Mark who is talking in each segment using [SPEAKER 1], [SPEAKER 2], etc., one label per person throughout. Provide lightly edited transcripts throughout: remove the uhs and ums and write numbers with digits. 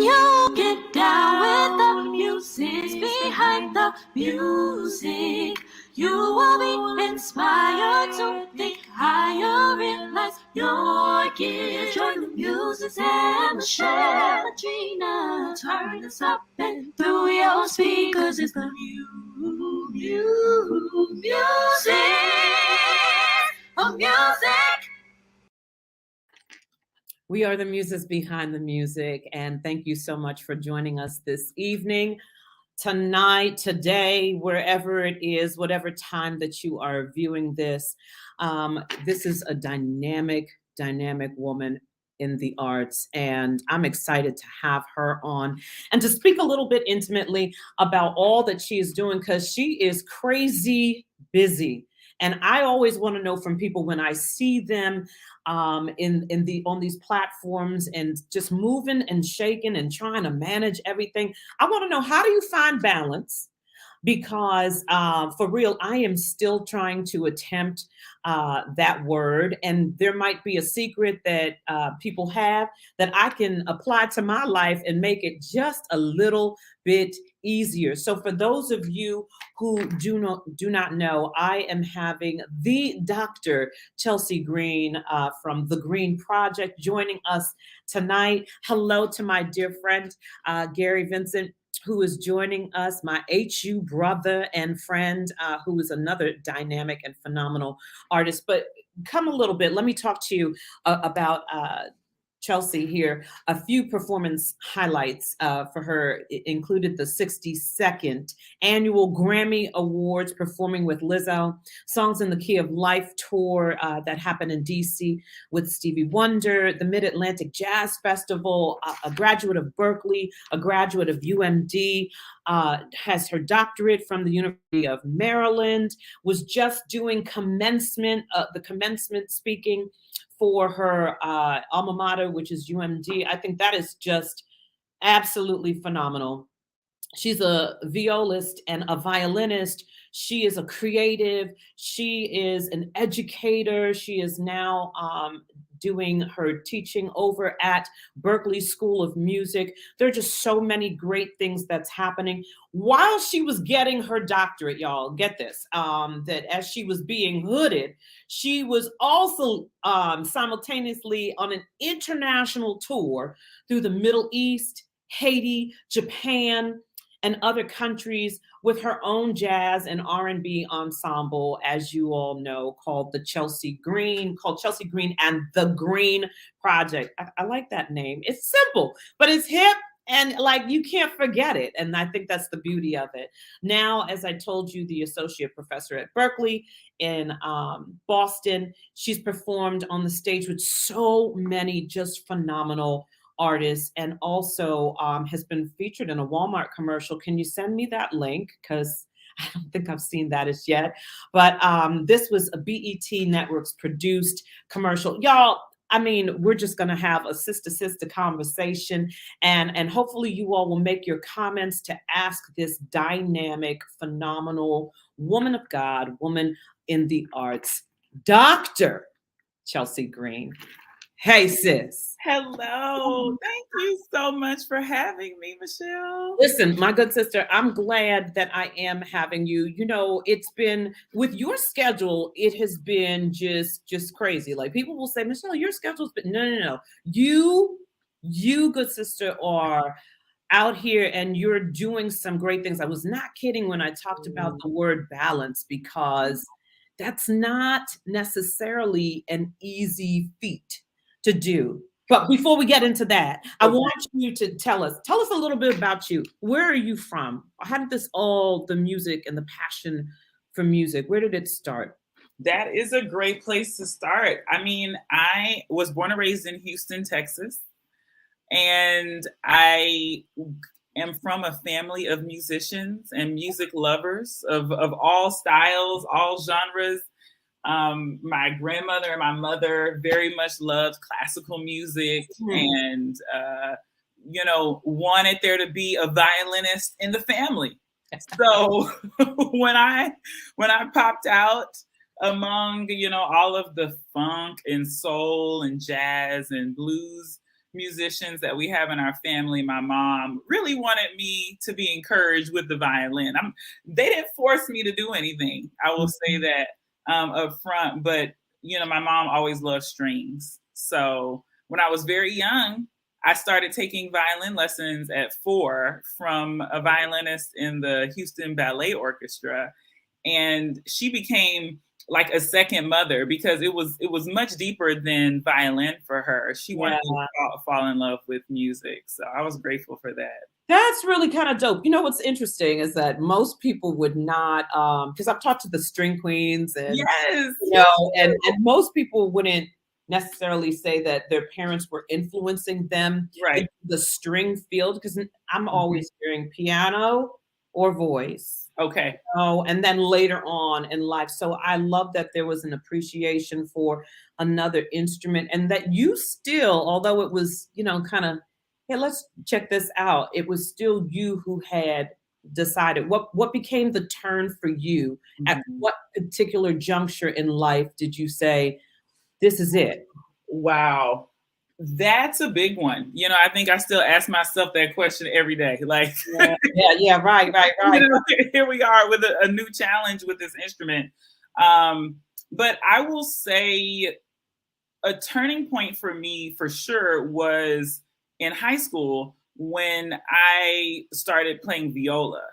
[SPEAKER 1] you get down with the music behind the music, you will be inspired to think higher, realize your gift. Join the music and Michelle and Gina. Turn this up and through your speakers is the music of music.
[SPEAKER 2] We are the muses behind the music, and thank you so much for joining us this evening, tonight, today, wherever it is, whatever time that you are viewing this. This is a dynamic woman in the arts, and I'm excited to have her on and to speak a little bit intimately about all that she is doing, because she is crazy busy. And I always want to know from people when I see them on these platforms and just moving and shaking and trying to manage everything. I want to know, how do you find balance? Because for real, I am still trying to attempt that word. And there might be a secret that people have that I can apply to my life and make it just a little bit easier. So for those of you who do not know, I am having the Dr. Chelsey Green from The Green Project joining us tonight. Hello to my dear friend, Gary Vincent, who is joining us, my HU brother and friend, who is another dynamic and phenomenal artist. But come a little bit, let me talk to you about Chelsey here. A few performance highlights for her included the 62nd Annual Grammy Awards, performing with Lizzo, Songs in the Key of Life tour that happened in DC with Stevie Wonder, the Mid-Atlantic Jazz Festival, a graduate of Berkeley, a graduate of UMD, has her doctorate from the University of Maryland, was just doing commencement, the commencement speaking for her alma mater, which is UMD. I think that is just absolutely phenomenal. She's a violist and a violinist. She is a creative. She is an educator. She is now doing her teaching over at Berkeley School of Music. There are just so many great things that's happening while she was getting her doctorate, y'all. Get this, that as she was being hooded, she was also simultaneously on an international tour through the Middle East, Haiti, Japan, and other countries with her own jazz and R&B ensemble, as you all know, called Chelsey Green and The Green Project. I like that name. It's simple, but it's hip, and like you can't forget it. And I think that's the beauty of it. Now, as I told you, the associate professor at Berkeley in Boston, she's performed on the stage with so many just phenomenal artist, and also has been featured in a Walmart commercial. Can you send me that link? Because I don't think I've seen that as yet. But this was a BET Networks produced commercial. Y'all, I mean, we're just going to have a sister conversation, and hopefully you all will make your comments to ask this dynamic, phenomenal woman of God, woman in the arts, Dr. Chelsey Green. Hey, sis.
[SPEAKER 3] Hello. Thank you so much for having me, Michelle.
[SPEAKER 2] Listen, my good sister, I'm glad that I am having you. You know, it's been, with your schedule, it has been just crazy. Like, people will say, Michelle, your schedule's been, no. You, good sister, are out here and you're doing some great things. I was not kidding when I talked about the word balance, because that's not necessarily an easy feat to do. But before we get into that, I want you to tell us a little bit about you. Where are you from? How did the music and the passion for music, where did it start?
[SPEAKER 3] That is a great place to start. I mean, I was born and raised in Houston, Texas, and I am from a family of musicians and music lovers of all styles, all genres. My grandmother and my mother very much loved classical music, and wanted there to be a violinist in the family. So when I popped out among all of the funk and soul and jazz and blues musicians that we have in our family, my mom really wanted me to be encouraged with the violin. They didn't force me to do anything. I will say that up front, but my mom always loved strings. So when I was very young, I started taking violin lessons at 4 from a violinist in the Houston Ballet Orchestra. And she became like a second mother because it was much deeper than violin for her. She wanted to fall in love with music. So I was grateful for that.
[SPEAKER 2] That's really kind of dope. What's interesting is that most people would not, because I've talked to the string queens and, and most people wouldn't necessarily say that their parents were influencing them in the string field, because I'm always hearing piano or voice.
[SPEAKER 3] Okay.
[SPEAKER 2] And then later on in life. So I love that there was an appreciation for another instrument, and that you still, although it was, kind of, hey, let's check this out. It was still you who had decided. What became the turn for you? At what particular juncture in life did you say, this is it?
[SPEAKER 3] Wow. That's a big one. I think I still ask myself that question every day. Like,
[SPEAKER 2] right.
[SPEAKER 3] Here we are with a new challenge with this instrument. But I will say a turning point for me, for sure, was in high school when I started playing viola.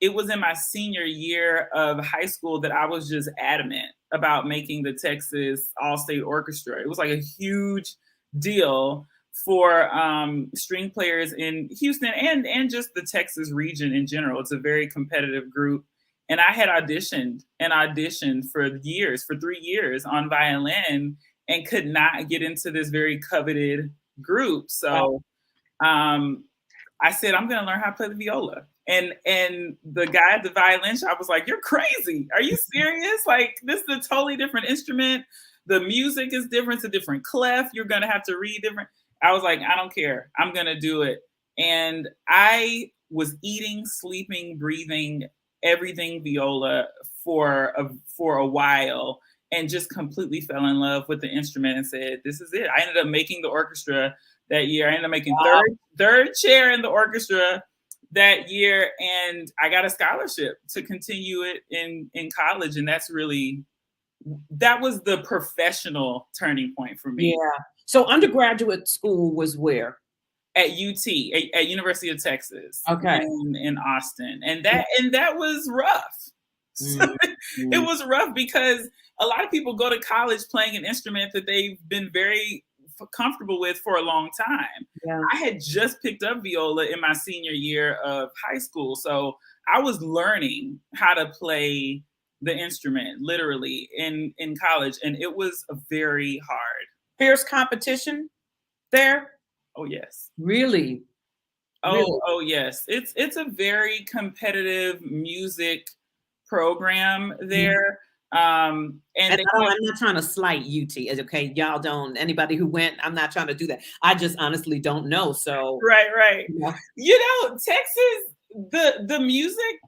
[SPEAKER 3] It was in my senior year of high school that I was just adamant about making the Texas All-State Orchestra. It was like a huge deal for string players in Houston and just the Texas region in general. It's a very competitive group. And I had auditioned for 3 years on violin, and could not get into this very coveted group. So I said, I'm going to learn how to play the viola. And the guy at the violin shop was like, you're crazy. Are you serious? Like, this is a totally different instrument. The music is different. It's a different clef. You're going to have to read different. I was like, I don't care. I'm going to do it. And I was eating, sleeping, breathing, everything viola for a while, and just completely fell in love with the instrument and said, this is it. I ended up making the orchestra that year. I ended up making third chair in the orchestra that year. And I got a scholarship to continue it in college. And that was the professional turning point for me.
[SPEAKER 2] Yeah. So undergraduate school was where?
[SPEAKER 3] At UT, at University of Texas.
[SPEAKER 2] Okay.
[SPEAKER 3] In Austin. And that was rough. It was rough because a lot of people go to college playing an instrument that they've been very comfortable with for a long time. Yeah. I had just picked up viola in my senior year of high school. So I was learning how to play the instrument literally in college. And it was very hard.
[SPEAKER 2] Fierce competition there?
[SPEAKER 3] Oh, yes.
[SPEAKER 2] Really?
[SPEAKER 3] Oh, yes. It's a very competitive music program there. And
[SPEAKER 2] I'm not trying to slight UT. Okay, y'all don't. Anybody who went, I'm not trying to do that. I just honestly don't know. So
[SPEAKER 3] right. Texas, the music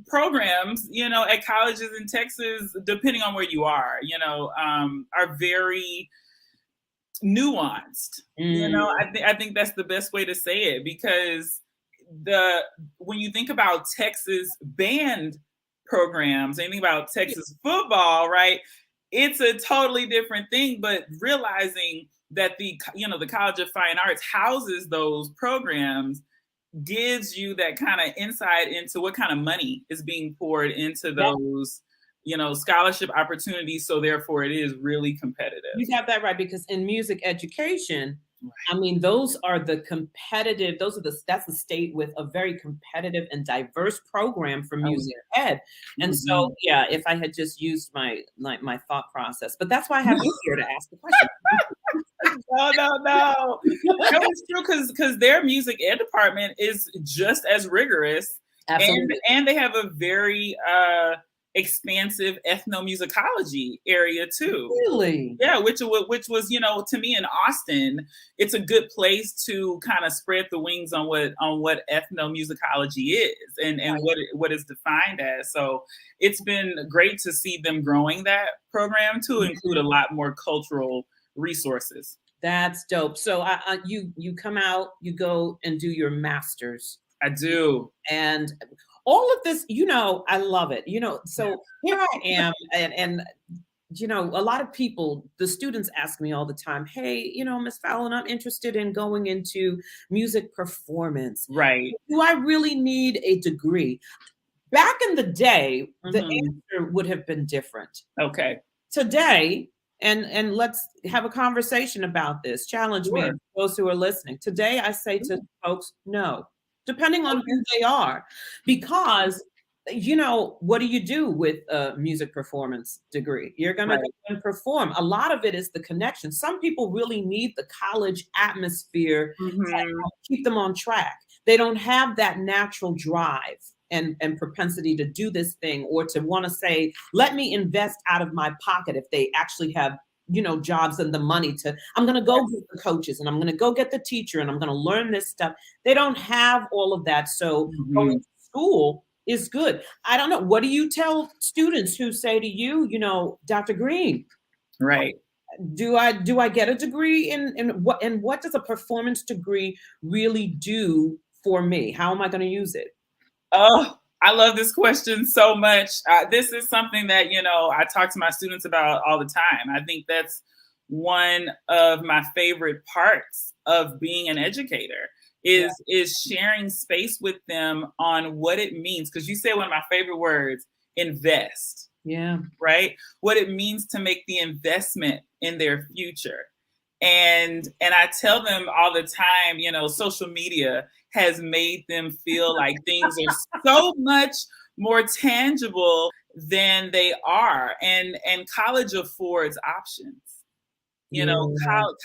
[SPEAKER 3] programs, at colleges in Texas, depending on where you are, are very nuanced. I think that's the best way to say it, because when you think about Texas band programs, anything about Texas football, right? It's a totally different thing, but realizing that the College of Fine Arts houses those programs gives you that kind of insight into what kind of money is being poured into those, scholarship opportunities. So therefore it is really competitive.
[SPEAKER 2] You got that right, because in music education, I mean, that's the state with a very competitive and diverse program for music ed. And so, if I had just used my thought process, but that's why I have you here to ask the question.
[SPEAKER 3] No, it's true, because their music ed department is just as rigorous. Absolutely. And they have a very expansive ethnomusicology area too.
[SPEAKER 2] Really?
[SPEAKER 3] Yeah, which was, to me in Austin, it's a good place to kind of spread the wings on what ethnomusicology is and what it's defined as. So it's been great to see them growing that program to include a lot more cultural resources.
[SPEAKER 2] That's dope. So you come out, you go and do your master's.
[SPEAKER 3] I do.
[SPEAKER 2] And all of this, I love it. So here I am, and a lot of people, the students ask me all the time, hey, Miss Fallon, I'm interested in going into music performance.
[SPEAKER 3] Right.
[SPEAKER 2] Do I really need a degree? Back in the day, the answer would have been different.
[SPEAKER 3] Okay.
[SPEAKER 2] Today, and let's have a conversation about this. Challenge me, those who are listening. Today, I say to folks, no, depending on who they are, because what do you do with a music performance degree? You're going to go and perform. A lot of it is the connection. Some people really need the college atmosphere to keep them on track. They don't have that natural drive and propensity to do this thing, or to want to say, let me invest out of my pocket, if they actually have jobs and the money I'm going to go get the coaches, and I'm going to go get the teacher, and I'm going to learn this stuff. They don't have all of that. So going to school is good. I don't know. What do you tell students who say to you, Dr. Green,
[SPEAKER 3] right,
[SPEAKER 2] do I get a degree in what, and what does a performance degree really do for me? How am I going to use it?
[SPEAKER 3] Oh, I love this question so much. This is something that, I talk to my students about all the time. I think that's one of my favorite parts of being an educator is sharing space with them on what it means. Because you say one of my favorite words, invest.
[SPEAKER 2] Yeah.
[SPEAKER 3] Right? What it means to make the investment in their future. And I tell them all the time, social media has made them feel like things are so much more tangible than they are. And college affords options.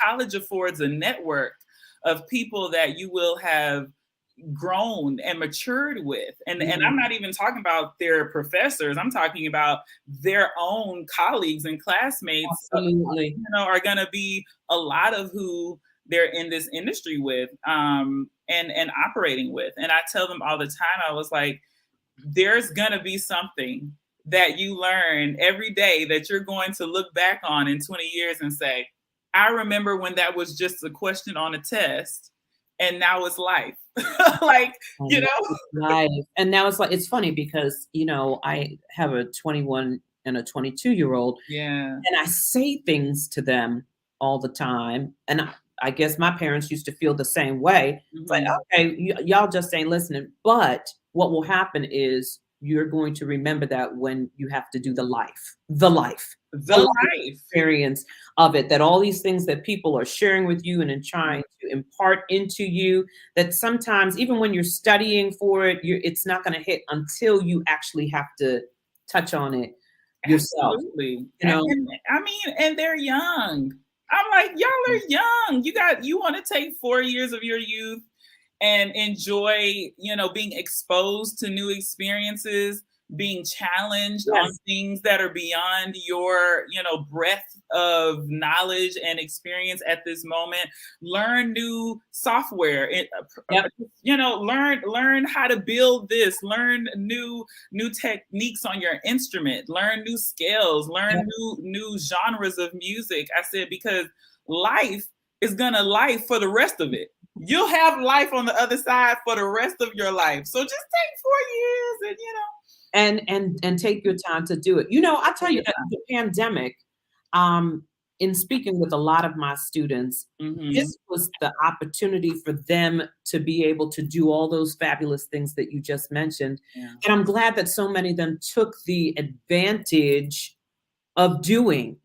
[SPEAKER 3] College affords a network of people that you will have grown and matured with. And I'm not even talking about their professors. I'm talking about their own colleagues and classmates.
[SPEAKER 2] Absolutely.
[SPEAKER 3] Are going to be a lot of who they're in this industry with, and operating with. And I tell them all the time, I was like, there's going to be something that you learn every day that you're going to look back on in 20 years and say, I remember when that was just a question on a test, and now it's life. Life.
[SPEAKER 2] And now it's funny because, I have a 21 and a 22-year-old.
[SPEAKER 3] Yeah.
[SPEAKER 2] And I say things to them all the time. And I guess my parents used to feel the same way. Like, okay, y'all just ain't listening. But what will happen is you're going to remember that when you have to do the life experience of it, that all these things that people are sharing with you and trying to impart into you, that sometimes even when you're studying for it, it's not going to hit until you actually have to touch on it yourself.
[SPEAKER 3] Absolutely. And they're young. I'm like, y'all are young. You want to take 4 years of your youth and enjoy, being exposed to new experiences, being challenged on things that are beyond your, breadth of knowledge and experience at this moment. Learn new software, learn how to build this, learn new techniques on your instrument, learn new scales, learn new genres of music. I said, because life is gonna life for the rest of it. You'll have life on the other side for the rest of your life. So just take 4 years and
[SPEAKER 2] take your time to do it. I tell you that the pandemic, in speaking with a lot of my students, this was the opportunity for them to be able to do all those fabulous things that you just mentioned. Yeah. And I'm glad that so many of them took the advantage of doing,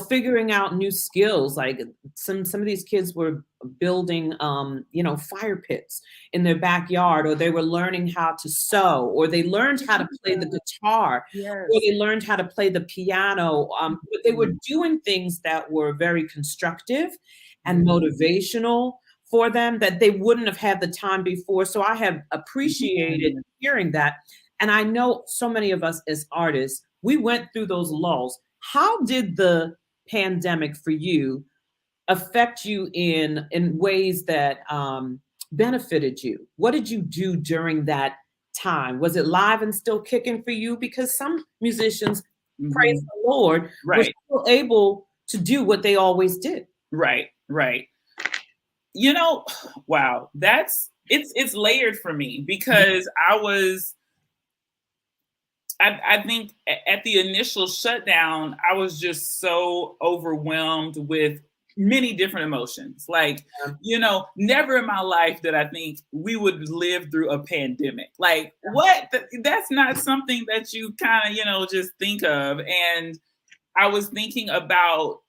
[SPEAKER 2] figuring out new skills. Like some of these kids were building, fire pits in their backyard, or they were learning how to sew, or they learned how to play the guitar, or they learned how to play the piano. But they were doing things that were very constructive and motivational for them that they wouldn't have had the time before. So I have appreciated hearing that. And I know so many of us as artists, we went through those lulls. How did the pandemic for you affect you in ways that benefited you? What did you do during that time? Was it live and still kicking for you? Because some musicians, praise the Lord, were still able to do what they always did.
[SPEAKER 3] Right. Right. Wow, it's layered for me
[SPEAKER 2] Mhm.
[SPEAKER 3] because I think at the initial shutdown, I was just so overwhelmed with many different emotions. Like, never in my life did I think we would live through a pandemic. Like, what? That's not something that you kind of, just think of. And I was thinking about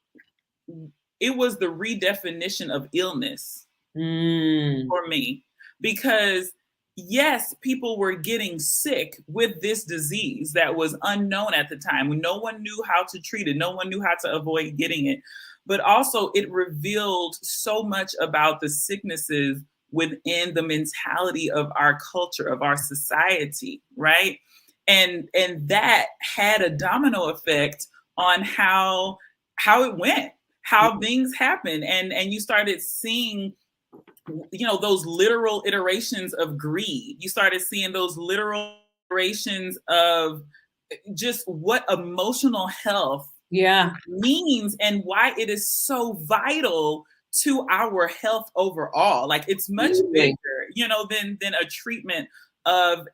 [SPEAKER 3] it was the redefinition of illness
[SPEAKER 2] Mm.
[SPEAKER 3] for me because yes, people were getting sick with this disease that was unknown at the time when no one knew how to treat it, no one knew how to avoid getting it. But also, it revealed so much about the sicknesses within the mentality of our culture, of our society, right? And that had a domino effect on how it went, how things happened, and you started seeing those literal iterations of greed. You started seeing those literal iterations of just what emotional health
[SPEAKER 2] Yeah.
[SPEAKER 3] means and why it is so vital to our health overall. Like it's much
[SPEAKER 2] Absolutely.
[SPEAKER 3] bigger, than a treatment of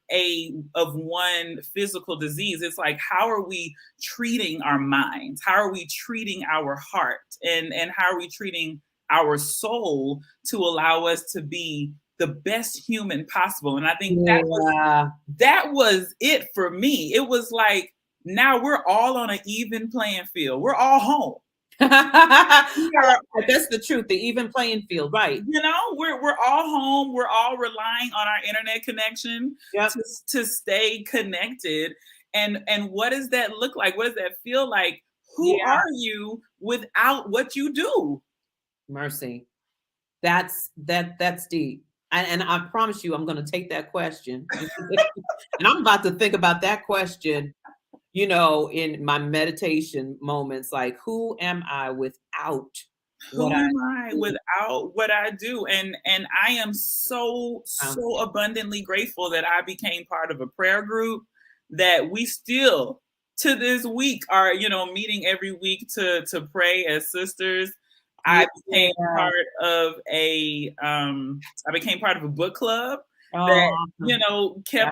[SPEAKER 3] one physical disease. It's like, how are we treating our minds? How are we treating our heart? And how are we treating our soul to allow us to be the best human possible? And I think
[SPEAKER 2] Yeah.
[SPEAKER 3] that was it for me. It was like, now we're all on an even playing field. We're all home. We are,
[SPEAKER 2] That's the truth. The even playing field, right?
[SPEAKER 3] we're all home. We're all relying on our internet connection
[SPEAKER 2] Yep.
[SPEAKER 3] to stay connected. And what does that look like? What does that feel like? Who
[SPEAKER 2] Yeah.
[SPEAKER 3] are you without what you do?
[SPEAKER 2] Mercy. That's deep. And I promise you, I'm going to take that question, and I'm about to think about that question. In my meditation moments, like, who am I without what
[SPEAKER 3] Who
[SPEAKER 2] I
[SPEAKER 3] am I
[SPEAKER 2] do?
[SPEAKER 3] without what I do? And I am so
[SPEAKER 2] Um,
[SPEAKER 3] so abundantly grateful that I became part of a prayer group that we still to this week are meeting every week to pray as sisters. I became
[SPEAKER 2] yeah.
[SPEAKER 3] part of I became part of a book club that
[SPEAKER 2] Oh, yeah.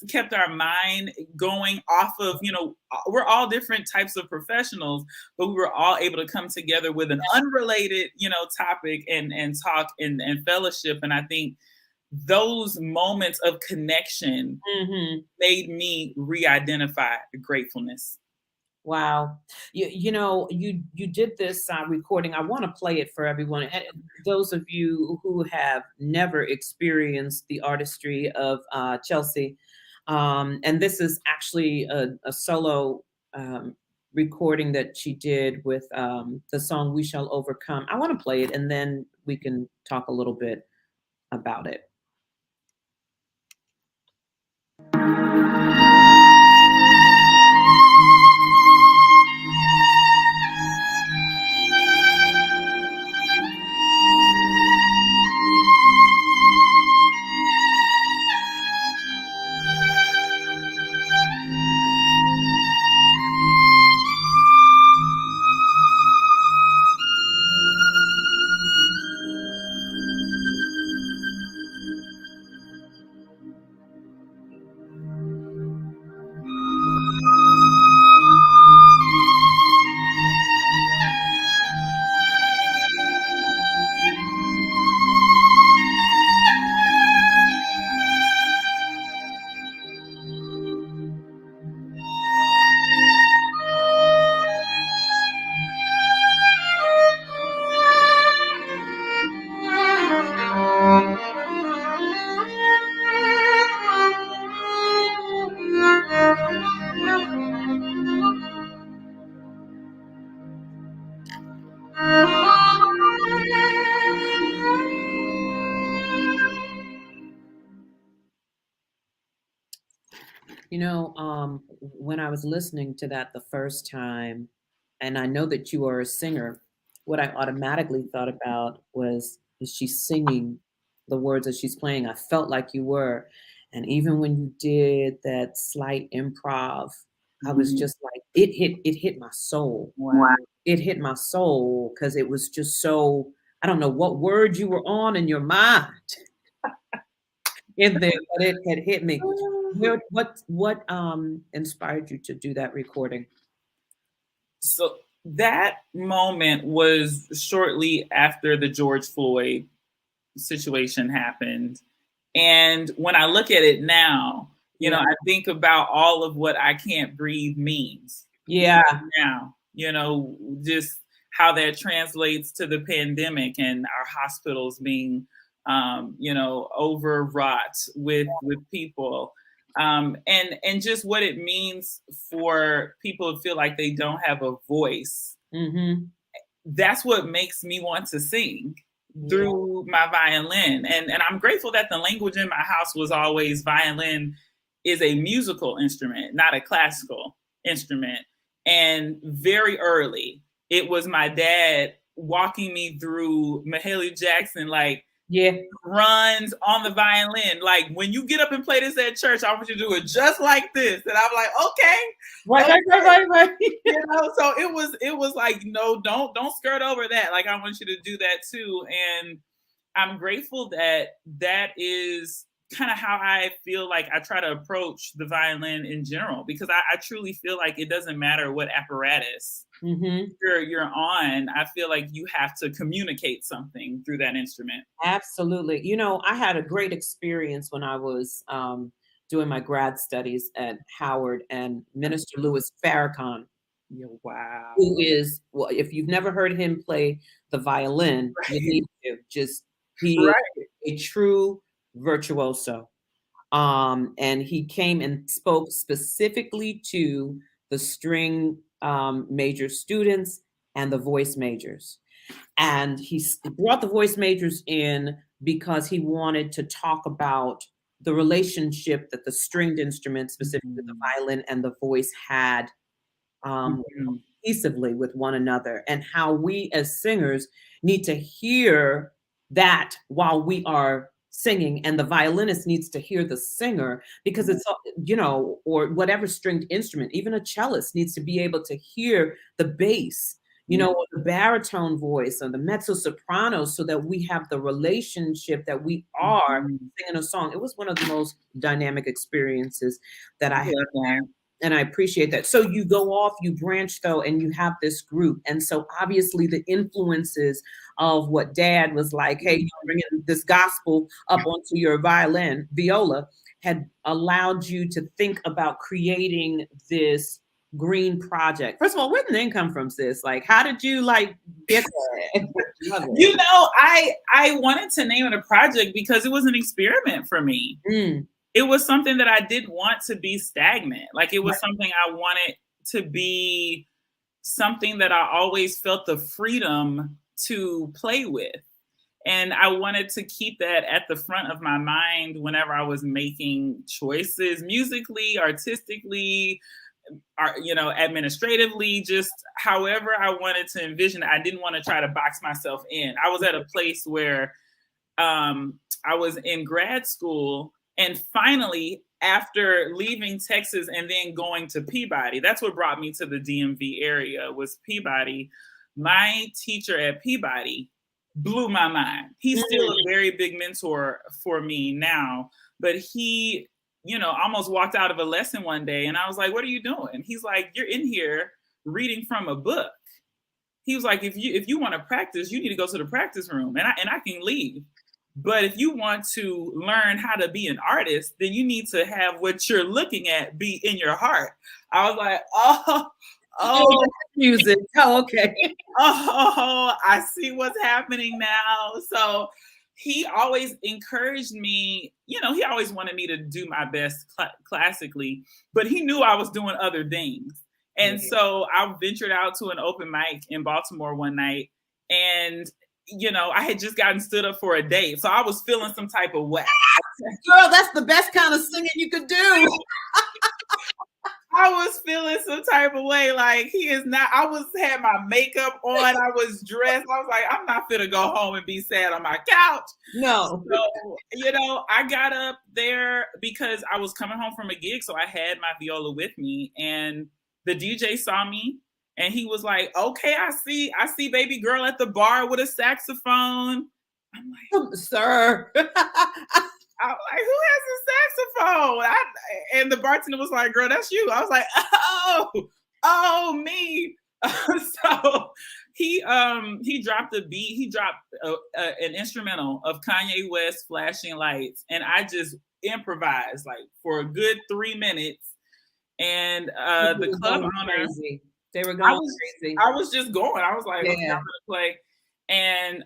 [SPEAKER 3] kept our mind going off of we're all different types of professionals, but we were all able to come together with an unrelated topic and talk and fellowship. And I think those moments of connection
[SPEAKER 2] Mhm.
[SPEAKER 3] made me re-identify gratefulness.
[SPEAKER 2] Wow. You did this recording. I want to play it for everyone. And those of you who have never experienced the artistry of Chelsey, and this is actually a solo recording that she did with the song "We Shall Overcome." I want to play it, and then we can talk a little bit about it. When I was listening to that the first time, and I know that you are a singer, what I automatically thought about was, is she singing the words that she's playing? I felt like you were. And even when you did that slight improv, I was just like, it hit my soul.
[SPEAKER 3] Wow.
[SPEAKER 2] It hit my soul because it was just so I don't know what word you were on in your mind in there, but it had hit me. What inspired you to do that recording?
[SPEAKER 3] So that moment was shortly after the George Floyd situation happened. And when I look at it now, you know, I think about all of what I can't breathe means.
[SPEAKER 2] Yeah.
[SPEAKER 3] Now, you know, just how that translates to the pandemic and our hospitals being, you know, overwrought with people. And just what it means for people to feel like they don't have a voice.
[SPEAKER 2] Mm-hmm.
[SPEAKER 3] That's what makes me want to sing through my violin. And I'm grateful that the language in my house was always violin is a musical instrument, not a classical instrument. And very early, it was my dad walking me through Mahalia Jackson, like, runs on the violin. Like, when you get up and play this at church, I want you to do it just like this. And I'm like, okay.
[SPEAKER 2] Right.
[SPEAKER 3] You know, so it was like, no, don't skirt over that. Like, I want you to do that too. And I'm grateful that that is kind of how I feel like I try to approach the violin in general, because I truly feel like it doesn't matter what apparatus you're on. I feel like you have to communicate something through that instrument.
[SPEAKER 2] Absolutely. You know, I had a great experience when I was doing my grad studies at Howard, and Minister Louis Farrakhan,
[SPEAKER 3] Wow.
[SPEAKER 2] who is, well, if you've never heard him play the violin, you need to just, he is a true virtuoso. And he came and spoke specifically to the string major students and the voice majors. And he brought the voice majors in because he wanted to talk about the relationship that the stringed instrument, specifically the violin and the voice, had cohesively with one another, and how we as singers need to hear that while we are singing, and the violinist needs to hear the singer, because it's, you know, or whatever stringed instrument, even a cellist needs to be able to hear the bass, you know, or the baritone voice or the mezzo soprano, so that we have the relationship that we are singing a song. It was one of the most dynamic experiences that I had. And I appreciate that. So you go off, you branch though, and you have this group. And so obviously the influences of what Dad was like, hey, you're bringing this gospel up onto your viola, had allowed you to think about creating this green project. First of all, where did the name come from, sis? Like, how did you like get there?
[SPEAKER 3] You know, I wanted to name it a project because it was an experiment for me. It was something that I didn't want to be stagnant. Like, it was something I wanted to be something that I always felt the freedom to play with. And I wanted to keep that at the front of my mind whenever I was making choices musically, artistically, you know, administratively, just however I wanted to envision it. I didn't want to try to box myself in. I was at a place where I was in grad school, and finally, after leaving Texas and then going to Peabody, that's what brought me to the DMV area, was Peabody. My teacher at Peabody blew my mind. He's still a very big mentor for me now, but he, you know, almost walked out of a lesson one day, and I was like, what are you doing? He's like, you're in here reading from a book. He was like, if you want to practice, you need to go to the practice room, and I can leave. But if you want to learn how to be an artist, then you need to have what you're looking at be in your heart. I was like, oh,
[SPEAKER 2] music. Oh, okay.
[SPEAKER 3] Oh, I see what's happening now. So he always encouraged me, you know, he always wanted me to do my best classically, but he knew I was doing other things. And so I ventured out to an open mic in Baltimore one night, and you know, I had just gotten stood up for a date. So I was feeling some type of way.
[SPEAKER 2] Girl, that's the best kind of singing you could do.
[SPEAKER 3] I was feeling some type of way. Like, he is not, had my makeup on. I was dressed. I was like, I'm not finna go home and be sad on my couch.
[SPEAKER 2] No.
[SPEAKER 3] So, you know, I got up there because I was coming home from a gig. So I had my viola with me, and the DJ saw me And he was like, okay, I see baby girl at the bar with a saxophone. I'm like,
[SPEAKER 2] sir.
[SPEAKER 3] I'm like, who has a saxophone? And the bartender was like, girl, that's you. I was like, oh, me. So he dropped a beat. He dropped an instrumental of Kanye West, Flashing Lights. And I just improvised like for a good 3 minutes. And the club owner,
[SPEAKER 2] crazy. They were going crazy.
[SPEAKER 3] I was just going. I was like, okay, I'm gonna play. And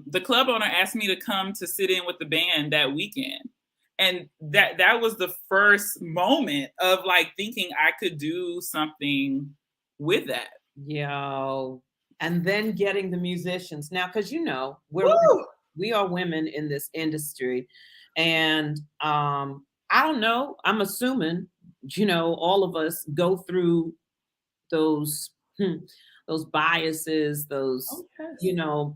[SPEAKER 3] the club owner asked me to come to sit in with the band that weekend. And that was the first moment of like thinking I could do something with that.
[SPEAKER 2] Yo. And then getting the musicians. Now, because we are women in this industry. And I don't know, I'm assuming, all of us go through those biases, those,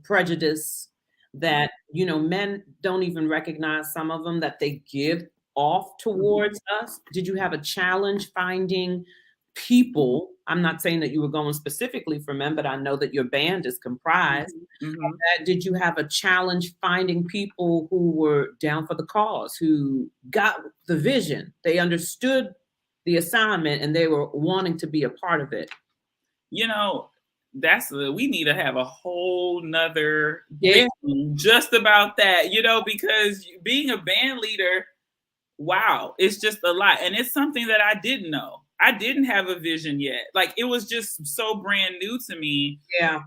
[SPEAKER 2] prejudice that, men don't even recognize some of them that they give off towards us. Did you have a challenge finding people? I'm not saying that you were going specifically for men, but I know that your band is comprised of that. Did you have a challenge finding people who were down for the cause, who got the vision, they understood the assignment, and they were wanting to be a part of it?
[SPEAKER 3] We need to have a whole nother thing just about that, because being a band leader, wow, it's just a lot. And it's something that I didn't know. I didn't have a vision yet. Like, it was just so brand new to me.
[SPEAKER 2] Yeah.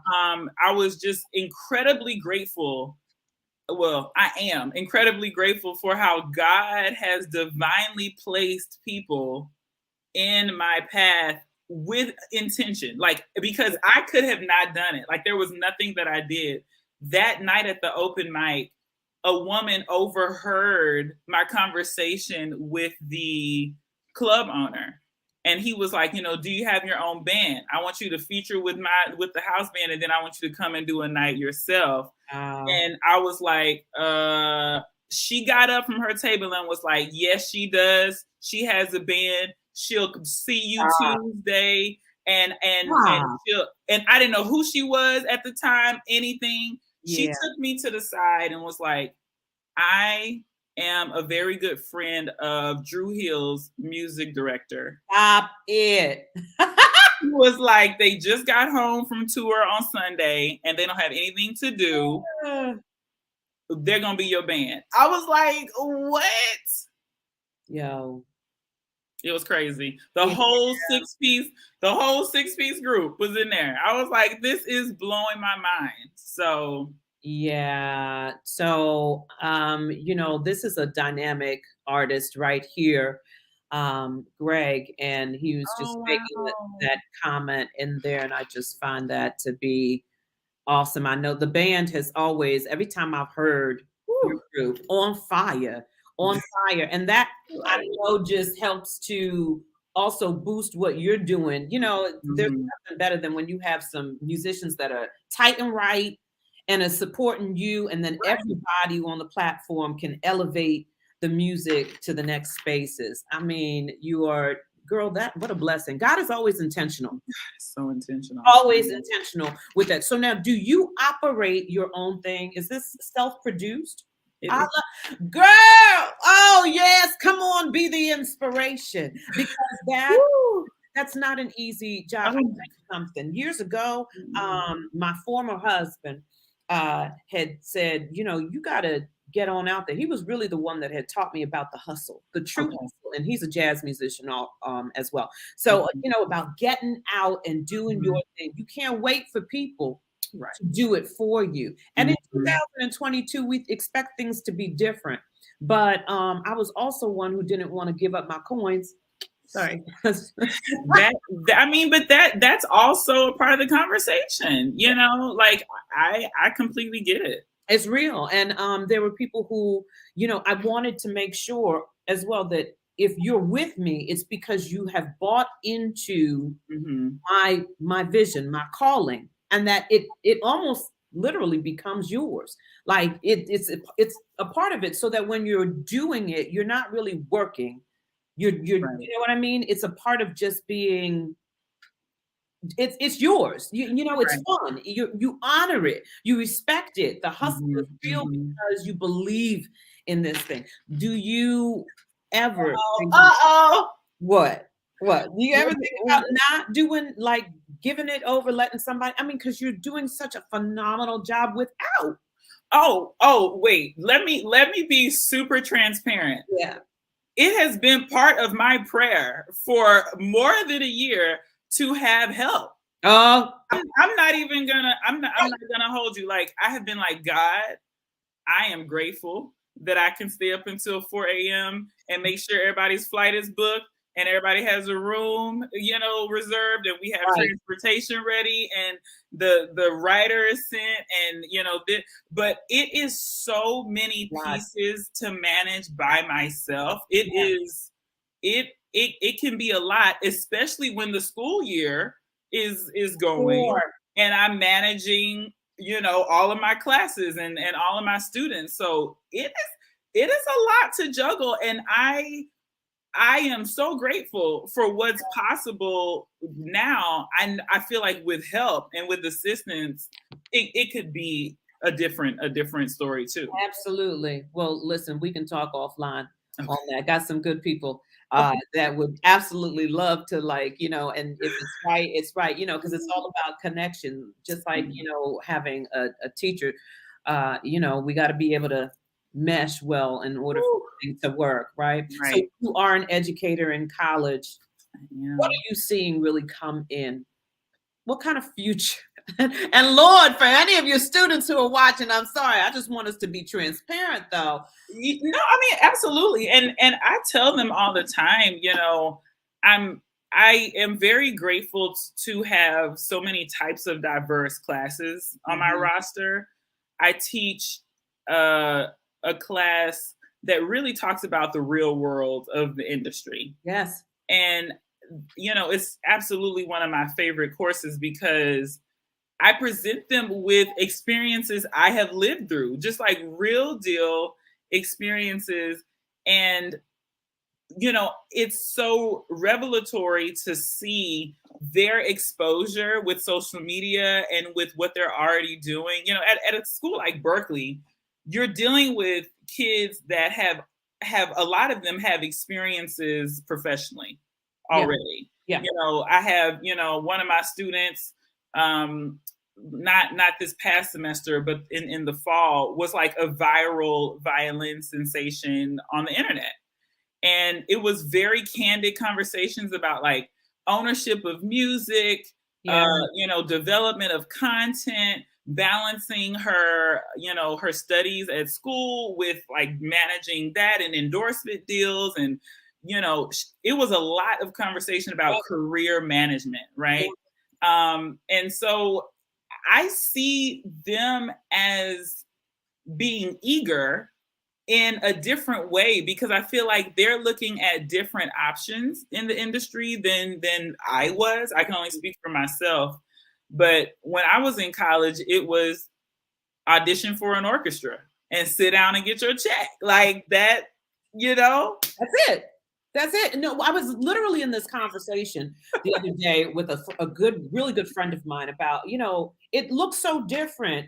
[SPEAKER 3] I was just incredibly grateful. Well, I am incredibly grateful for how God has divinely placed people in my path with intention, like, because I could have not done it. Like, there was nothing that I did. That night at the open mic, a woman overheard my conversation with the club owner. And he was like, do you have your own band? I want you to feature with the house band, and then I want you to come and do a night yourself. And I was like, she got up from her table and was like, yes, she does. She has a band. She'll see you Tuesday. And I didn't know who she was at the time, anything. She took me to the side and was like, I am a very good friend of Drew Hill's music director.
[SPEAKER 2] Stop it.
[SPEAKER 3] He was like, they just got home from tour on Sunday and they don't have anything to do. They're going to be your band. I was like, what?
[SPEAKER 2] Yo.
[SPEAKER 3] It was crazy. The whole six-piece group was in there. I was like, this is blowing my mind. So
[SPEAKER 2] yeah. So this is a dynamic artist right here, Greg, and he was just making that comment in there, and I just find that to be awesome. I know the band has always, every time I've heard your group, on fire, and that I know just helps to also boost what you're doing. There's nothing better than when you have some musicians that are tight and right and are supporting you, and then everybody on the platform can elevate the music to the next spaces. I mean, you are, girl, what a blessing. God is always intentional.
[SPEAKER 3] So intentional.
[SPEAKER 2] Always intentional with that. So now, do you operate your own thing? Is this self-produced? Girl, oh yes, come on, be the inspiration, because that's not an easy job. Something years ago, my former husband had said, you got to get on out there. He was really the one that had taught me about the hustle, the true hustle, and he's a jazz musician as well. So about getting out and doing your thing. You can't wait for people to do it for you. And in 2022, we expect things to be different. But I was also one who didn't want to give up my coins. Sorry.
[SPEAKER 3] That's also a part of the conversation. Like I completely get it.
[SPEAKER 2] It's real. And there were people who, I wanted to make sure as well that if you're with me, it's because you have bought into my vision, my calling, and that it almost literally becomes yours. Like it's a part of it, so that when you're doing it, you're not really working. You're you know what I mean? It's a part of just being it's yours. You know, it's
[SPEAKER 3] Right.
[SPEAKER 2] fun. You honor it. You respect it. The hustle is real
[SPEAKER 3] Mhm.
[SPEAKER 2] because you believe in this thing. Do you ever think
[SPEAKER 3] Uh-oh.
[SPEAKER 2] what? What? Do you ever think about
[SPEAKER 3] Uh-oh.
[SPEAKER 2] not doing, like, giving it over, letting somebody, I mean, because you're doing such a phenomenal job without.
[SPEAKER 3] Wait. Let me be super transparent.
[SPEAKER 2] Yeah.
[SPEAKER 3] It has been part of my prayer for more than a year to have help.
[SPEAKER 2] Oh,
[SPEAKER 3] I'm not even gonna I'm not gonna hold you. Like, I have been like, God, I am grateful that I can stay up until 4 a.m. and make sure everybody's flight is booked and everybody has a room, reserved, and we have
[SPEAKER 2] right.
[SPEAKER 3] transportation ready, and the writer is sent, and but it is so many
[SPEAKER 2] Right.
[SPEAKER 3] pieces to manage by myself. It
[SPEAKER 2] Yeah.
[SPEAKER 3] is it can be a lot, especially when the school year is going
[SPEAKER 2] Sure.
[SPEAKER 3] and I'm managing all of my classes and all of my students. So it is a lot to juggle, and I am so grateful for what's possible now. I feel like with help and with assistance, it could be a different story too.
[SPEAKER 2] Absolutely. Well, listen, we can talk offline on
[SPEAKER 3] Okay.
[SPEAKER 2] that. Got some good people
[SPEAKER 3] Okay.
[SPEAKER 2] that would absolutely love to, like, and if it's right, it's right, because it's all about connection. Just like, having a teacher, we got to be able to mesh well in order for
[SPEAKER 3] Woo.
[SPEAKER 2] things to work, right? So
[SPEAKER 3] Right.
[SPEAKER 2] you are an educator in college. What
[SPEAKER 3] Yeah.
[SPEAKER 2] are you seeing really come in? What kind of future? And Lord, for any of your students who are watching, I'm sorry. I just want us to be transparent, though.
[SPEAKER 3] No, I mean, absolutely. And I tell them all the time, I am very grateful to have so many types of diverse classes on my
[SPEAKER 2] Mhm.
[SPEAKER 3] roster. I teach a class that really talks about the real world of the industry.
[SPEAKER 2] Yes.
[SPEAKER 3] And it's absolutely one of my favorite courses because I present them with experiences I have lived through, just like real deal experiences. And, it's so revelatory to see their exposure with social media and with what they're already doing. At a school like Berkeley, you're dealing with kids that have a lot of them have experiences professionally
[SPEAKER 2] Yeah.
[SPEAKER 3] already.
[SPEAKER 2] Yeah.
[SPEAKER 3] I have, one of my students, not this past semester, but in the fall, was like a viral violin sensation on the internet. And it was very candid conversations about like ownership of music,
[SPEAKER 2] Yeah.
[SPEAKER 3] development of content, balancing her studies at school with like managing that and endorsement deals. And, it was a lot of conversation about career management, right? And so I see them as being eager in a different way because I feel like they're looking at different options in the industry than I was. I can only speak for myself. But when I was in college, it was audition for an orchestra and sit down and get your check. Like that,
[SPEAKER 2] That's it. That's it. No, I was literally in this conversation the other day with a good, really good friend of mine about, it looks so different.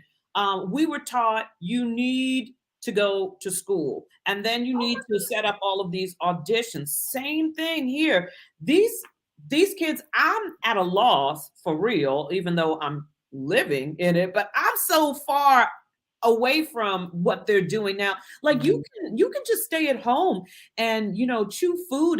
[SPEAKER 2] We were taught you need to go to school and then you need to set up all of these auditions. Same thing here. These kids, I'm at a loss for real, even though I'm living in it, but I'm so far away from what they're doing now. Like you can just stay at home and chew food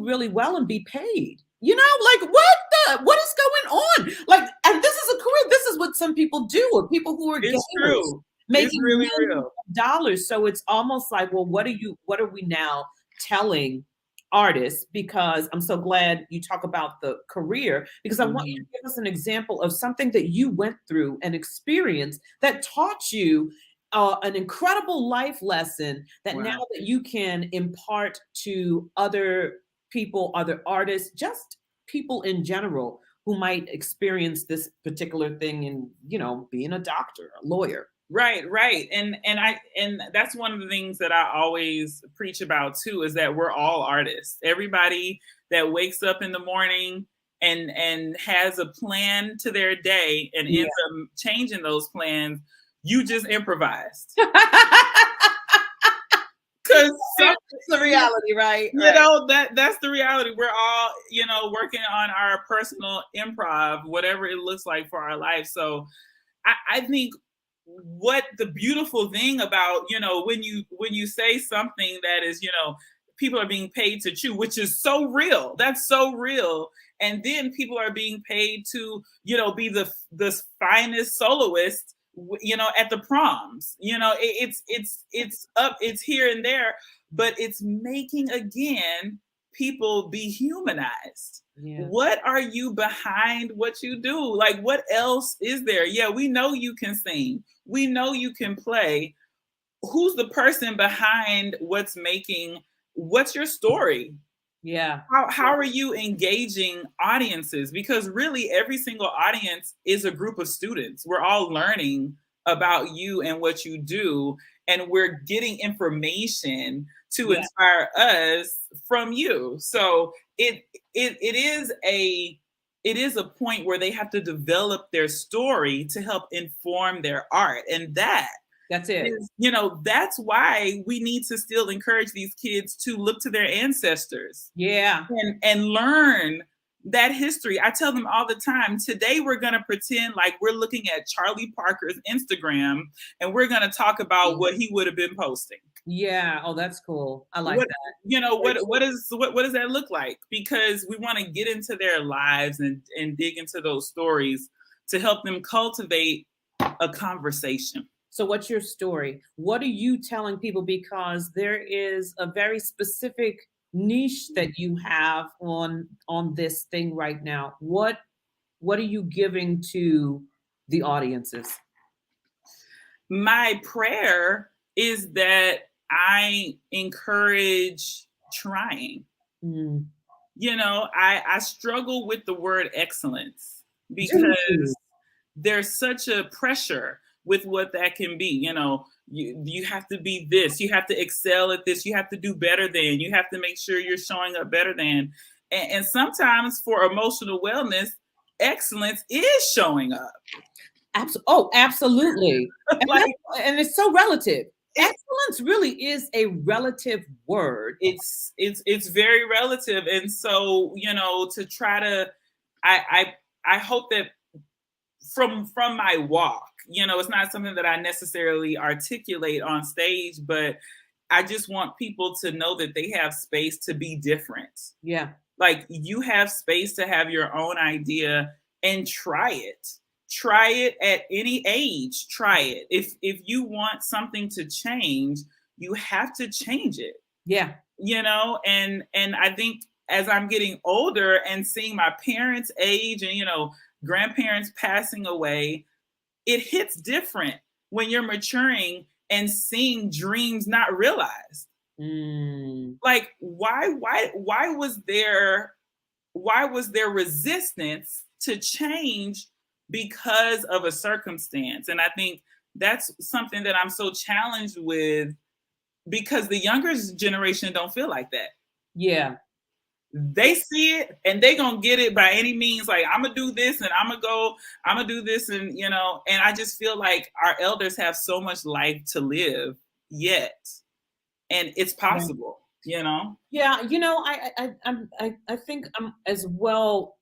[SPEAKER 2] really well and be paid. Like what is going on? Like, and this is a career. This is what some people do, or people who are
[SPEAKER 3] it's
[SPEAKER 2] gamers
[SPEAKER 3] true. It's
[SPEAKER 2] making
[SPEAKER 3] really
[SPEAKER 2] millions
[SPEAKER 3] real.
[SPEAKER 2] of dollars. So it's almost like, well, what are we now telling artists? Because I'm so glad you talk about the career, because I want you to give us an example of something that you went through and experienced that taught you an incredible life lesson that now
[SPEAKER 3] Wow.
[SPEAKER 2] that you can impart to other people, other artists, just people in general who might experience this particular thing in, being a doctor, a lawyer.
[SPEAKER 3] Right. And that's one of the things that I always preach about too, is that we're all artists. Everybody that wakes up in the morning and has a plan to their day and ends up changing those plans, you just improvised. Because
[SPEAKER 2] that's the reality, right?
[SPEAKER 3] You know, that's the reality. We're all, you know, working on our personal improv, whatever it looks like for our life. So I think what the beautiful thing about, you know, when you say something that is, you know, people are being paid to chew, which is so real. That's so real. And then people are being paid to, you know, be the finest soloist, you know, at the proms. You know, it's up, it's here and there, but it's making, again, people be humanized. Yeah. What are you behind what you do? Like, what else is there? Yeah, we know you can sing. We know you can play. Who's the person behind what's your story? Yeah. How are you engaging audiences? Because really every single audience is a group of students. We're all learning about you and what you do, and we're getting information to inspire us from you. So it is a point where they have to develop their story to help inform their art. And that's it. You know, that's why we need to still encourage these kids to look to their ancestors. Yeah. And learn that history. I tell them all the time, today we're going to pretend like we're looking at Charlie Parker's Instagram and we're going to talk about what he would have been posting. Yeah. Oh, that's cool. I like that. You know, what does that look like? Because we want to get into their lives and dig into those stories to help them cultivate a conversation. So what's your story? What are you telling people? Because there is a very specific niche that you have on this thing right now. What are you giving to the audiences? My prayer is that I encourage trying. Mm. You know, I struggle with the word excellence because there's such a pressure with what that can be. You know, you have to be this, you have to excel at this, you have to do better than, you have to make sure you're showing up better than. And sometimes for emotional wellness, excellence is showing up. Absolutely. And it's so relative. Excellence really is a relative word. It's very relative. And so, you know, to try to, I hope that from my walk, you know, it's not something that I necessarily articulate on stage, but I just want people to know that they have space to be different. Yeah. Like, you have space to have your own idea and try it. Try it at any age. Try it. If you want something to change, you have to change it. Yeah. You know, and I think as I'm getting older and seeing my parents age and, you know, grandparents passing away, it hits different when you're maturing and seeing dreams not realized. Mm. Like, why was there resistance to change because of a circumstance? And I think that's something that I'm so challenged with, because the younger generation don't feel like that. Yeah. They see it and they gonna get it by any means. Like, I'm gonna do this and I'm gonna do this, and, you know, and I just feel like our elders have so much life to live yet, and it's possible. You know? Yeah, you know, I think I'm as well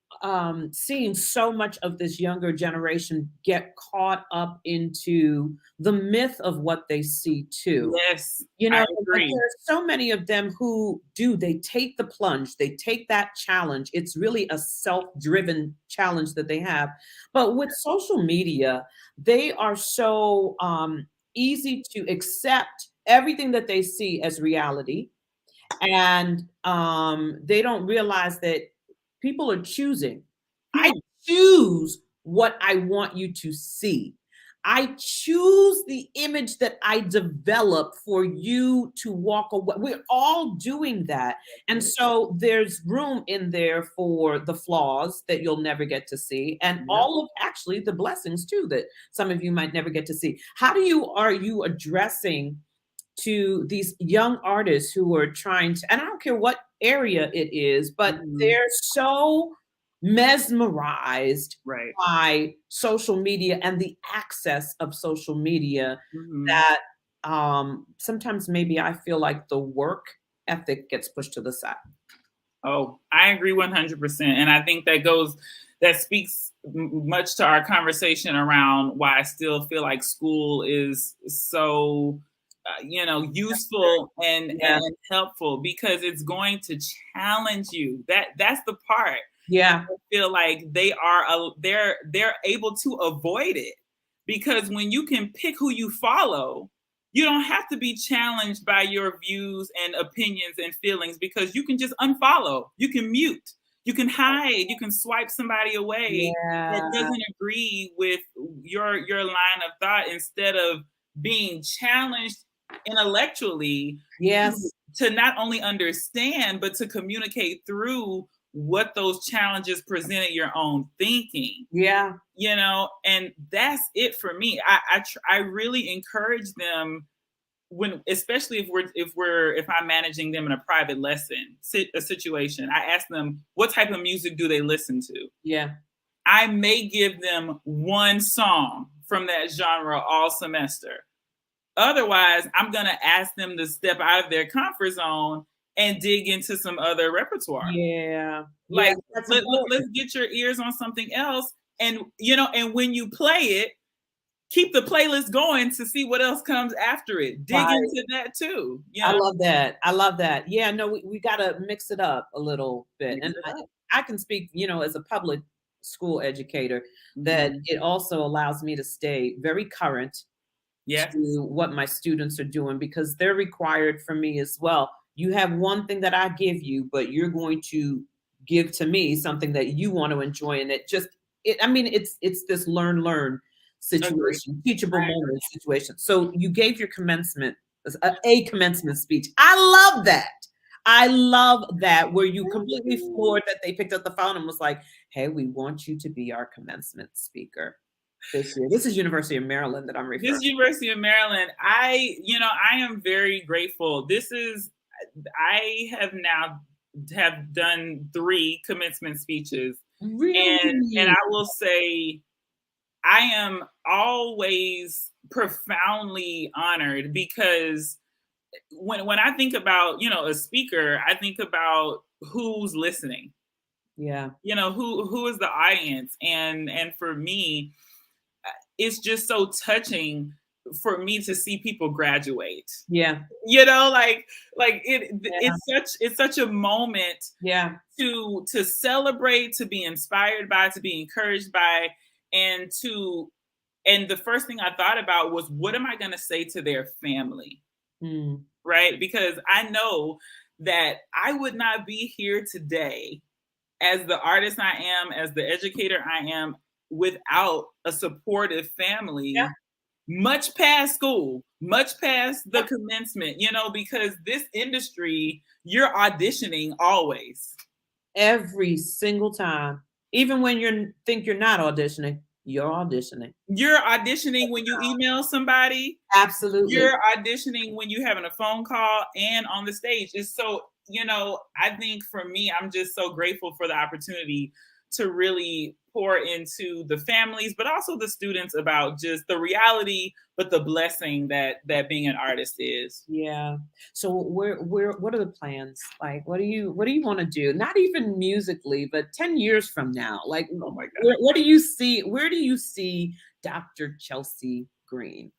[SPEAKER 3] seeing so much of this younger generation get caught up into the myth of what they see too. Yes, you know, there's so many of them who they take the plunge, they take that challenge. It's really a self-driven challenge that they have. But with social media, they are so easy to accept everything that they see as reality. And they don't realize that people are choosing. I choose what I want you to see. I choose the image that I develop for you to walk away. We're all doing that. And so there's room in there for the flaws that you'll never get to see, and all of actually the blessings too that some of you might never get to see. How are you addressing to these young artists who are trying to, and I don't care what area it is, but they're so
[SPEAKER 2] mesmerized
[SPEAKER 3] Right.
[SPEAKER 2] by social media and the access of social media
[SPEAKER 3] Mhm.
[SPEAKER 2] that sometimes maybe I feel like the work ethic gets pushed to the side.
[SPEAKER 3] Oh, I agree 100%. And I think that speaks much to our conversation around why I still feel like school is so, useful and
[SPEAKER 2] Yeah.
[SPEAKER 3] helpful, because it's going to challenge you. That's the part.
[SPEAKER 2] Yeah.
[SPEAKER 3] I feel like they're able to avoid it, because when you can pick who you follow, you don't have to be challenged by your views and opinions and feelings, because you can just unfollow, you can mute, you can hide, you can swipe somebody away that
[SPEAKER 2] Yeah.
[SPEAKER 3] doesn't agree with your line of thought, instead of being challenged intellectually
[SPEAKER 2] Yes.
[SPEAKER 3] to not only understand but to communicate through what those challenges presented your own thinking.
[SPEAKER 2] Yeah.
[SPEAKER 3] And that's it for me. I really encourage them, especially if I'm managing them in a private lesson a situation. I ask them, what type of music do they listen to?
[SPEAKER 2] Yeah.
[SPEAKER 3] I may give them one song from that genre all semester. Otherwise, I'm going to ask them to step out of their comfort zone and dig into some other repertoire.
[SPEAKER 2] Yeah.
[SPEAKER 3] Like,
[SPEAKER 2] That's
[SPEAKER 3] let's get your ears on something else. And, and when you play it, keep the playlist going to see what else comes after it. Dig into that too.
[SPEAKER 2] I love that. I love that. Yeah, no, we got to mix it up a little bit.
[SPEAKER 3] Mix
[SPEAKER 2] And
[SPEAKER 3] it up.
[SPEAKER 2] I can speak, as a public school educator, that it also allows me to stay very current
[SPEAKER 3] Yes.
[SPEAKER 2] to what my students are doing, because they're required from me as well. You have one thing that I give you, but you're going to give to me something that you want to enjoy. And it's this learn situation, teachable moment situation. So you gave your commencement, a commencement speech. I love that. I love that, where you completely floored that they picked up the phone and was like, hey, we want you to be our commencement speaker this year. This is University of Maryland that I'm referring.
[SPEAKER 3] This University of Maryland, I am very grateful. I have done 3 commencement speeches.
[SPEAKER 2] Really?
[SPEAKER 3] And I will say, I am always profoundly honored, because when I think about, a speaker, I think about who's listening.
[SPEAKER 2] Yeah.
[SPEAKER 3] Who is the audience, and for me, it's just so touching for me to see people graduate.
[SPEAKER 2] Yeah.
[SPEAKER 3] It's such a moment.
[SPEAKER 2] Yeah.
[SPEAKER 3] To celebrate, to be inspired by, to be encouraged by, and the first thing I thought about was, what am I going to say to their family? Right? Because I know that I would not be here today as the artist I am, as the educator I am, without a supportive family, much past school, much past the commencement, because this industry, you're auditioning always.
[SPEAKER 2] Every single time. Even when you think you're not auditioning, you're auditioning.
[SPEAKER 3] You're auditioning when you email somebody.
[SPEAKER 2] Absolutely.
[SPEAKER 3] You're auditioning when you're having a phone call and on the stage. It's so, I think for me, I'm just so grateful for the opportunity to really pour into the families, but also the students, about just the reality, but the blessing that being an artist is.
[SPEAKER 2] Yeah. So what are the plans? Like, what do you want to do? Not even musically, but 10 years from now, like,
[SPEAKER 3] oh my God,
[SPEAKER 2] what do you see? Where do you see Dr. Chelsey Green?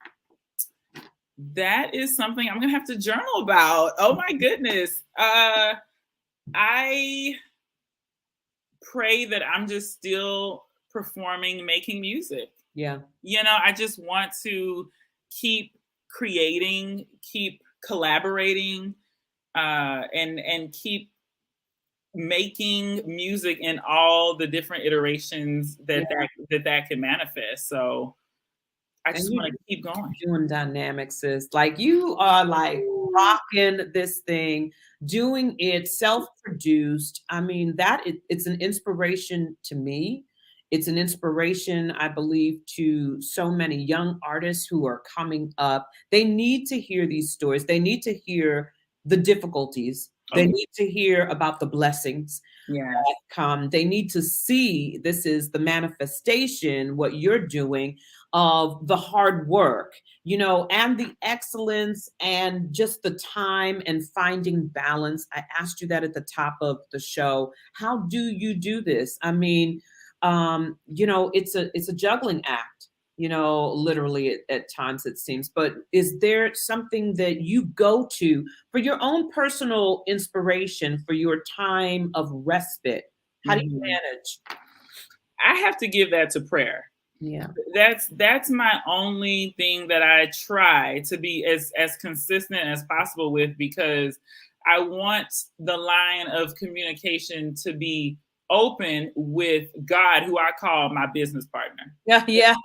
[SPEAKER 3] That is something I'm going to have to journal about. Oh my goodness. I pray that I'm just still performing, making music.
[SPEAKER 2] Yeah.
[SPEAKER 3] I just want to keep creating, keep collaborating, and keep making music in all the different iterations that can manifest. So I just want to keep going.
[SPEAKER 2] Doing dynamics, sis. Like, you are like rocking this thing, doing it self-produced. I mean, it's an inspiration to me. It's an inspiration, I believe, to so many young artists who are coming up. They need to hear these stories. They need to hear the difficulties They need to hear about the blessings that come. They need to see this is the manifestation, what you're doing, of the hard work, and the excellence and just the time and finding balance. I asked you that at the top of the show. How do you do this? I mean, it's a juggling act, literally at times it seems. But is there something that you go to for your own personal inspiration, for your time of respite? How do you manage?
[SPEAKER 3] I have to give that to prayer.
[SPEAKER 2] Yeah.
[SPEAKER 3] That's my only thing that I try to be as consistent as possible with, because I want the line of communication to be open with God, who I call my business partner.
[SPEAKER 2] Yeah.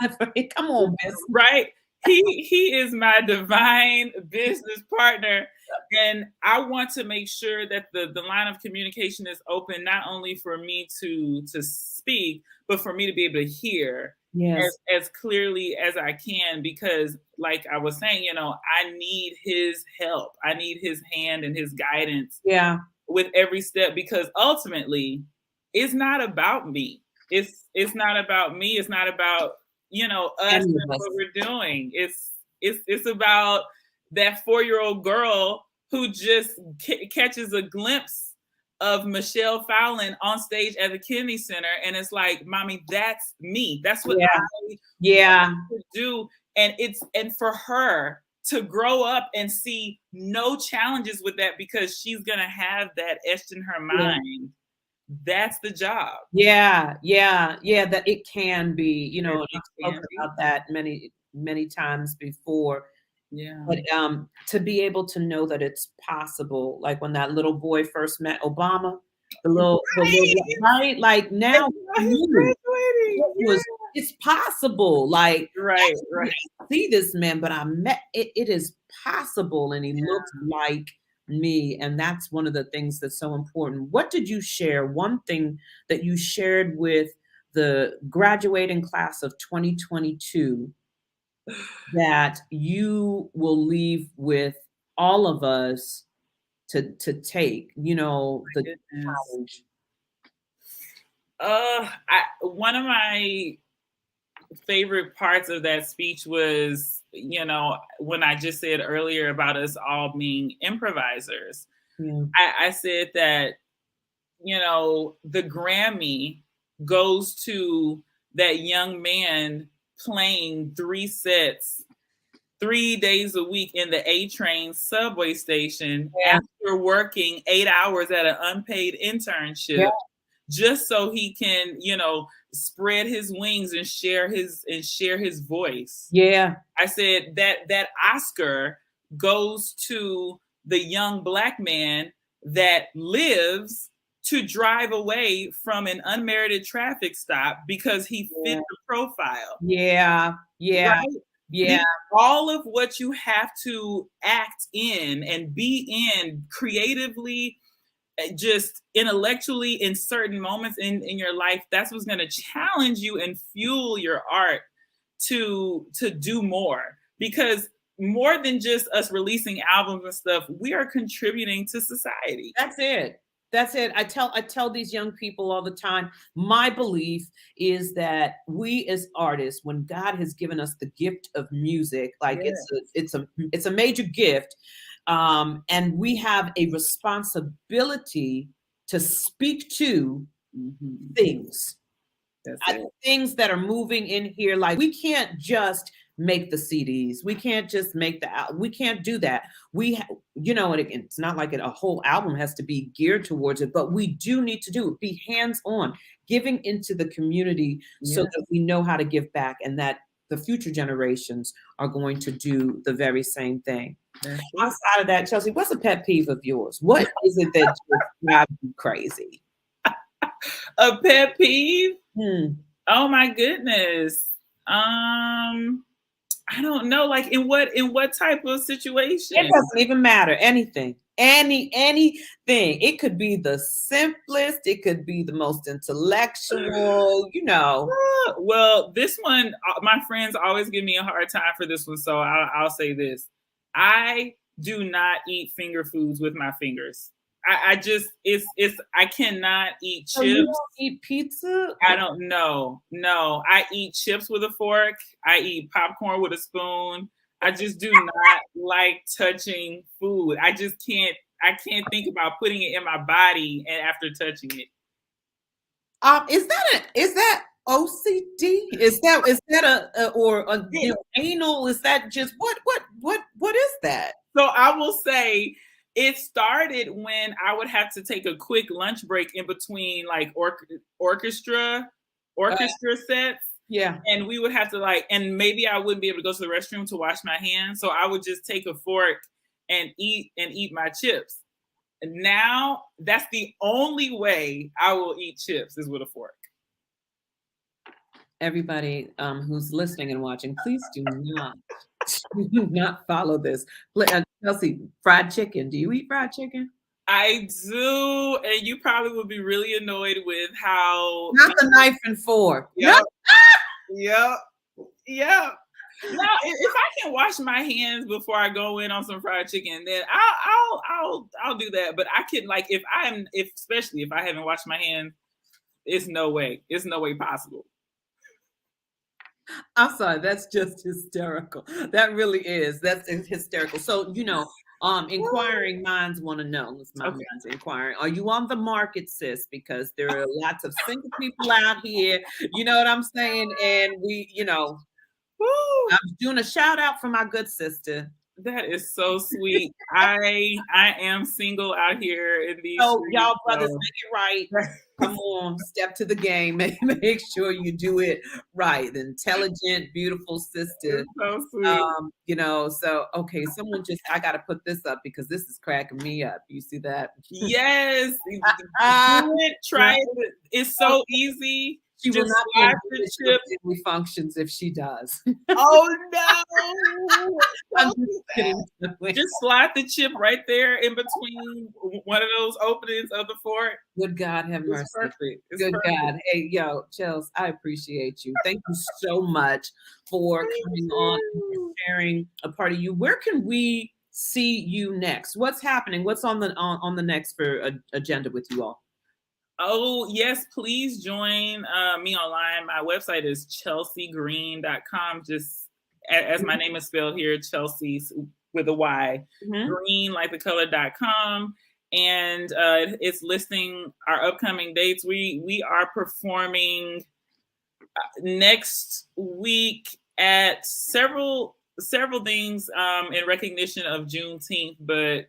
[SPEAKER 2] Come on, business.
[SPEAKER 3] Right? He is my divine business partner. And I want to make sure that the line of communication is open, not only for me to speak, but for me to be able to hear as clearly as I can. Because like I was saying, I need his help. I need his hand and his guidance with every step, because ultimately it's not about me. It's not about me. It's not about, us and what we're doing. It's about that 4-year-old girl who just catches a glimpse of Michelle Fallon on stage at the Kennedy Center, and it's like, mommy, that's me. That's what I do. And for her to grow up and see no challenges with that, because she's gonna have that etched in her mind. That's the job.
[SPEAKER 2] Yeah. That it can be, I've spoken about that many times before.
[SPEAKER 3] Yeah.
[SPEAKER 2] But to be able to know that it's possible, like when that little boy first met Obama, the little right, like now it's possible. Like
[SPEAKER 3] right.
[SPEAKER 2] I see this man, but I met it is possible, and he looks like me, and that's one of the things that's so important. What did you share? One thing that you shared with the graduating class of 2022 that you will leave with all of us to take, the challenge?
[SPEAKER 3] One of my favorite parts of that speech was, when I just said earlier about us all being improvisers. I said that, the Grammy goes to that young man playing 3 sets 3 days a week in the A-Train subway station after working 8 hours at an unpaid internship, just so he can, spread his wings and share his voice.
[SPEAKER 2] Yeah.
[SPEAKER 3] I said that Oscar goes to the young Black man that lives to drive away from an unmerited traffic stop because he fit the profile.
[SPEAKER 2] Yeah. Right?
[SPEAKER 3] All of what you have to act in and be in creatively, just intellectually, in certain moments in your life, that's what's going to challenge you and fuel your art to do more. Because more than just us releasing albums and stuff, we are contributing to society.
[SPEAKER 2] That's it. I tell these young people all the time, my belief is that we as artists, when God has given us the gift of music, like it's a major gift, and we have a responsibility to speak to things. Things that are moving in here. Like, we can't just make the CDs. We can't just make we can't do that. It's not like a whole album has to be geared towards it, but we do need to be hands-on, giving into the community so that we know how to give back, and that the future generations are going to do the very same thing. Outside of that, Chelsey, what's a pet peeve of yours? What is it that just drives you crazy?
[SPEAKER 3] A pet peeve? Oh my goodness. I don't know. Like, in what type of situation?
[SPEAKER 2] It doesn't even matter. Anything. Anything. It could be the simplest. It could be the most intellectual,
[SPEAKER 3] Well, this one, my friends always give me a hard time for this one. So I'll say this. I do not eat finger foods with my fingers. I just I cannot eat
[SPEAKER 2] So you
[SPEAKER 3] chips.
[SPEAKER 2] don't eat pizza?
[SPEAKER 3] I don't know. No, I eat chips with a fork. I eat popcorn with a spoon. I just do not like touching food. I just can't. I can't think about putting it in my body and after touching it.
[SPEAKER 2] Is that OCD? Is that a or a anal? Is that just what is that?
[SPEAKER 3] So I will say it started when I would have to take a quick lunch break in between like orchestra sets.
[SPEAKER 2] Yeah.
[SPEAKER 3] And we would have to and maybe I wouldn't be able to go to the restroom to wash my hands. So I would just take a fork and eat my chips. Now that's the only way I will eat chips is with a fork.
[SPEAKER 2] Everybody who's listening and watching, please do not follow this. Chelsey, fried chicken. Do you eat fried chicken?
[SPEAKER 3] I do, and you probably would be really annoyed with how
[SPEAKER 2] not the knife and fork.
[SPEAKER 3] Yep. Yep. Yep. Now, if I can wash my hands before I go in on some fried chicken, then I'll do that. But I can especially if I haven't washed my hands, it's no way possible.
[SPEAKER 2] I'm sorry, that's just hysterical. That really is. That's hysterical. So, inquiring minds want to know. Mind's inquiring. Are you on the market, sis? Because there are lots of single people out here. You know what I'm saying? And we, I'm doing a shout out for my good sister.
[SPEAKER 3] That is so sweet. I am single out here in these.
[SPEAKER 2] So y'all brothers, make it right. Come on, step to the game. Make sure you do it right. Intelligent, beautiful sister.
[SPEAKER 3] So sweet.
[SPEAKER 2] So okay, I gotta put this up because this is cracking me up. You see that?
[SPEAKER 3] Yes. Try it. It's so easy.
[SPEAKER 2] She will not
[SPEAKER 3] slide the chip.
[SPEAKER 2] Family functions if she does.
[SPEAKER 3] Oh no! I'm just kidding. Just slide the chip right there in between one of those openings of the fork.
[SPEAKER 2] Good God, have mercy.
[SPEAKER 3] It's perfect.
[SPEAKER 2] Good God. Hey, yo, Chels, I appreciate you. Thank you so much for coming on and sharing a part of you. Where can we see you next? What's happening? What's on the next for agenda with you all?
[SPEAKER 3] Oh, yes, please join me online. My website is chelsegreen.com, just as my name is spelled here, Chelsey with a Y, green like the color.com. And it's listing our upcoming dates. We are performing next week at several things in recognition of Juneteenth, but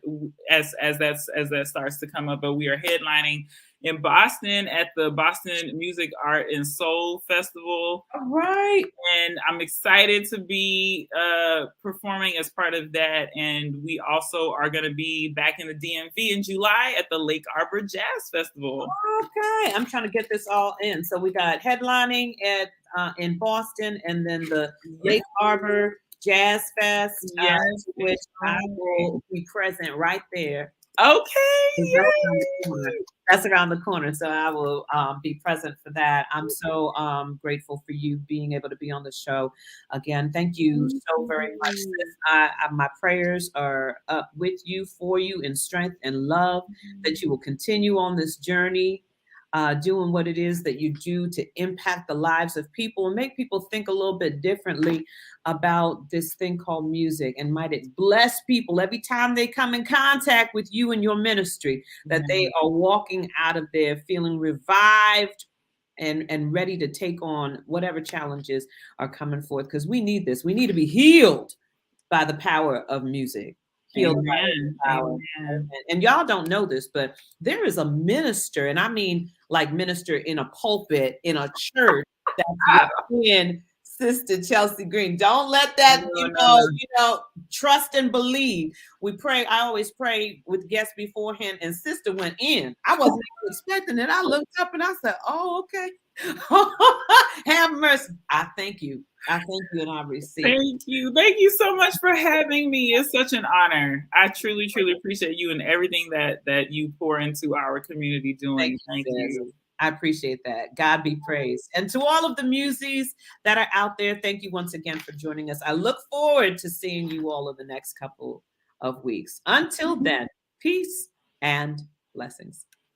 [SPEAKER 3] as that starts to come up, but we are headlining in Boston at the Boston Music, Art, and Soul Festival.
[SPEAKER 2] All right.
[SPEAKER 3] And I'm excited to be performing as part of that. And we also are going to be back in the DMV in July at the Lake Arbor Jazz Festival.
[SPEAKER 2] Okay. I'm trying to get this all in. So we got headlining in Boston and then the Lake Arbor Jazz Fest, which I will be present right there.
[SPEAKER 3] Okay.
[SPEAKER 2] That's around the corner. So I will be present for that. I'm so grateful for you being able to be on the show. Again, thank you so very much. My prayers are up with you, for you, in strength and love, that you will continue on this journey, doing what it is that you do to impact the lives of people and make people think a little bit differently about this thing called music. And might it bless people every time they come in contact with you and your ministry, that they are walking out of there feeling revived and ready to take on whatever challenges are coming forth. Because we need this. We need to be healed by the power of music. Healed by the power. And y'all don't know this, but there is a minister, and I mean like minister in a pulpit in a church that's in Sister Chelsey Green. Don't let that, trust and believe. We pray. I always pray with guests beforehand, and Sister went in. I wasn't expecting it. I looked up and I said, "Oh, okay." Have mercy. I thank you. And I receive.
[SPEAKER 3] Thank you. Thank you so much for having me. It's such an honor. I truly, truly appreciate you and everything that you pour into our community doing. Thank you.
[SPEAKER 2] I appreciate that. God be praised. And to all of the muses that are out there, thank you once again for joining us. I look forward to seeing you all in the next couple of weeks. Until then, peace and love. Blessings.